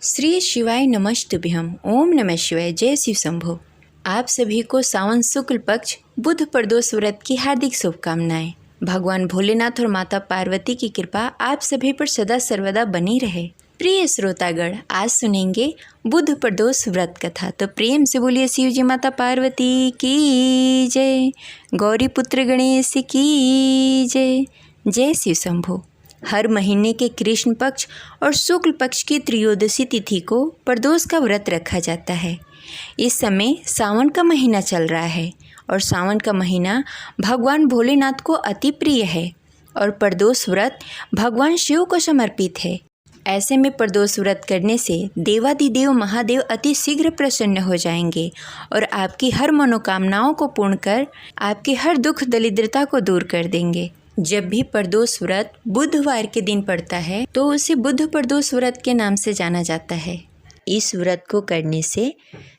श्री शिवाय नमस्तुभ्यम। ओम नमः शिवाय। जय शिव शंभो। आप सभी को सावन शुक्ल पक्ष बुध प्रदोष व्रत की हार्दिक शुभकामनाएं। भगवान भोलेनाथ और माता पार्वती की कृपा आप सभी पर सदा सर्वदा बनी रहे। प्रिय श्रोतागण, आज सुनेंगे बुध प्रदोष व्रत कथा। तो प्रेम से बोलिए शिव जी माता पार्वती की जय, गौरी पुत्र गणेश की जय। जय शिव शंभो। हर महीने के कृष्ण पक्ष और शुक्ल पक्ष की त्रयोदशी तिथि को प्रदोष का व्रत रखा जाता है। इस समय सावन का महीना चल रहा है और सावन का महीना भगवान भोलेनाथ को अति प्रिय है और प्रदोष व्रत भगवान शिव को समर्पित है। ऐसे में प्रदोष व्रत करने से देवादिदेव महादेव अति शीघ्र प्रसन्न हो जाएंगे और आपकी हर मनोकामनाओं को पूर्ण कर आपके हर दुख दरिद्रता को दूर कर देंगे। जब भी प्रदोष व्रत बुधवार के दिन पड़ता है तो उसे बुध प्रदोष व्रत के नाम से जाना जाता है। इस व्रत को करने से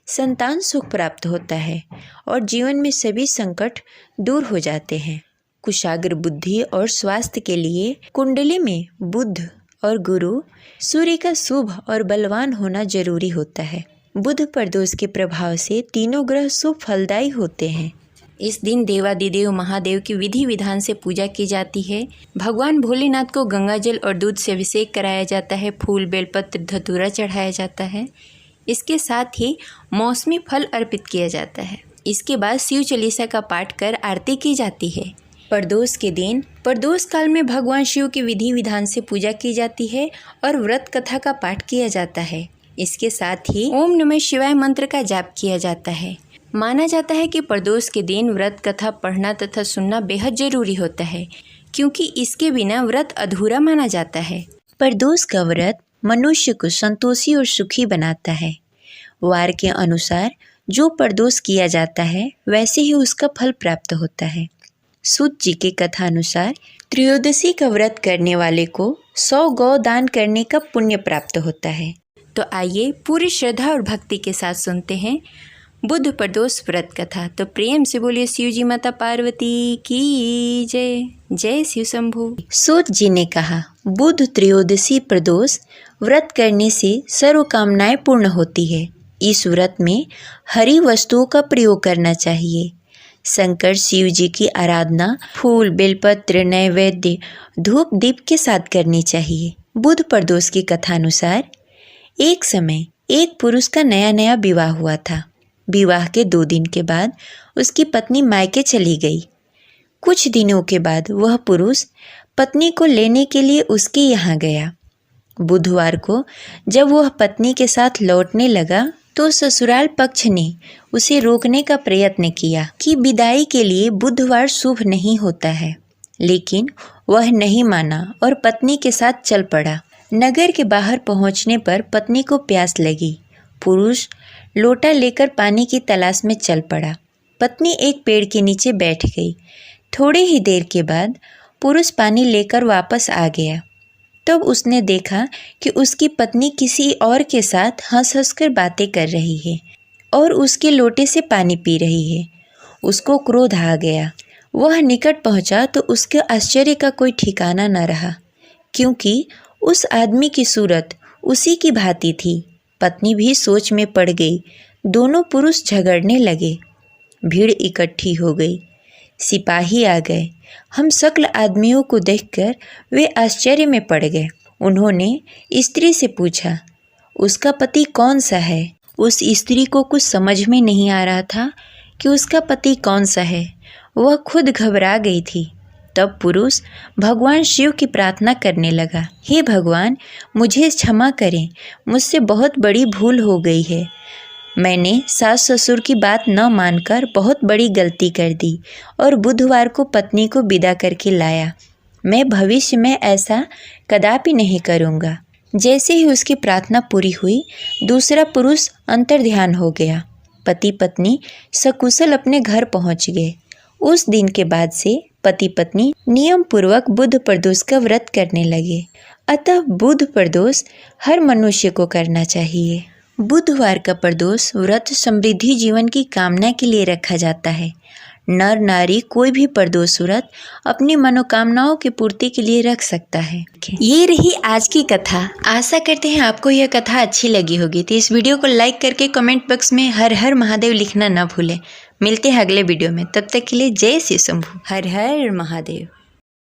संतान सुख प्राप्त होता है और जीवन में सभी संकट दूर हो जाते हैं। कुशाग्र बुद्धि और स्वास्थ्य के लिए कुंडली में बुध और गुरु सूर्य का शुभ और बलवान होना जरूरी होता है। बुध प्रदोष के प्रभाव से तीनों ग्रह शुभ फलदायी होते हैं। इस दिन देवादिदेव महादेव की विधि विधान से पूजा की जाती है। भगवान भोलेनाथ को गंगा जल और दूध से अभिषेक कराया जाता है। फूल बेलपत्र धतूरा चढ़ाया जाता है। इसके साथ ही मौसमी फल अर्पित किया जाता है। इसके बाद शिव चालीसा का पाठ कर आरती की जाती है। प्रदोष के दिन प्रदोष काल में भगवान शिव की विधि विधान से पूजा की जाती है और व्रत कथा का पाठ किया जाता है। इसके साथ ही ओम नमः शिवाय मंत्र का जाप किया जाता है। माना जाता है कि प्रदोष के दिन व्रत कथा पढ़ना तथा सुनना बेहद जरूरी होता है, क्योंकि इसके बिना व्रत अधूरा माना जाता है। प्रदोष का व्रत मनुष्य को संतोषी और सुखी बनाता है। वार के अनुसार जो प्रदोष किया जाता है वैसे ही उसका फल प्राप्त होता है। सूत जी के कथा अनुसार त्रयोदशी का व्रत करने वाले को 100 गौ दान करने का पुण्य प्राप्त होता है। तो आइए पूरी श्रद्धा और भक्ति के साथ सुनते हैं बुध प्रदोष व्रत कथा। तो प्रेम से बोलिए शिव जी माता पार्वती की जय। जय शिव शंभु। सूत जी ने कहा, बुध त्रयोदशी प्रदोष व्रत करने से सर्व कामनाएं पूर्ण होती है। इस व्रत में हरी वस्तुओं का प्रयोग करना चाहिए। शंकर शिव जी की आराधना फूल बेलपत्र नैवेद्य धूप दीप के साथ करनी चाहिए। बुध प्रदोष की कथा अनुसार एक समय एक पुरुष का नया नया विवाह हुआ था। विवाह के 2 दिन के बाद उसकी पत्नी मायके चली गई। कुछ दिनों के बाद वह पुरुष पत्नी को लेने के लिए उसके यहाँ गया। बुधवार को जब वह पत्नी के साथ लौटने लगा तो ससुराल पक्ष ने उसे रोकने का प्रयत्न किया कि विदाई के लिए बुधवार शुभ नहीं होता है, लेकिन वह नहीं माना और पत्नी के साथ चल पड़ा। नगर के बाहर पहुँचने पर पत्नी को प्यास लगी। पुरुष लोटा लेकर पानी की तलाश में चल पड़ा। पत्नी एक पेड़ के नीचे बैठ गई। थोड़ी ही देर के बाद पुरुष पानी लेकर वापस आ गया। तब उसने देखा कि उसकी पत्नी किसी और के साथ हंस हंस कर बातें कर रही है और उसके लोटे से पानी पी रही है। उसको क्रोध आ गया। वह निकट पहुंचा तो उसके आश्चर्य का कोई ठिकाना न रहा, क्योंकि उस आदमी की सूरत उसी की भांति थी। पत्नी भी सोच में पड़ गई। दोनों पुरुष झगड़ने लगे। भीड़ इकट्ठी हो गई। सिपाही आ गए। हम सकल आदमियों को देखकर वे आश्चर्य में पड़ गए। उन्होंने स्त्री से पूछा, उसका पति कौन सा है? उस स्त्री को कुछ समझ में नहीं आ रहा था कि उसका पति कौन सा है। वह खुद घबरा गई थी। तब पुरुष भगवान शिव की प्रार्थना करने लगा, हे भगवान, मुझे क्षमा करें, मुझसे बहुत बड़ी भूल हो गई है। मैंने सास ससुर की बात न मानकर बहुत बड़ी गलती कर दी और बुधवार को पत्नी को विदा करके लाया। मैं भविष्य में ऐसा कदापि नहीं करूँगा। जैसे ही उसकी प्रार्थना पूरी हुई, दूसरा पुरुष अंतर्ध्यान हो गया। पति पत्नी सकुशल अपने घर पहुँच गए। उस दिन के बाद से पति पत्नी नियम पूर्वक बुध प्रदोष का व्रत करने लगे। अतः बुध प्रदोष हर मनुष्य को करना चाहिए। बुधवार का प्रदोष व्रत समृद्धि जीवन की कामना के लिए रखा जाता है। नर नारी कोई भी प्रदोष व्रत अपनी मनोकामनाओं की पूर्ति के लिए रख सकता है। ये रही आज की कथा। आशा करते हैं आपको यह कथा अच्छी लगी होगी। तो इस वीडियो को लाइक करके कमेंट बॉक्स में हर हर महादेव लिखना ना भूलें। मिलते हैं अगले वीडियो में, तब तक के लिए जय शिव शंभू। हर हर महादेव।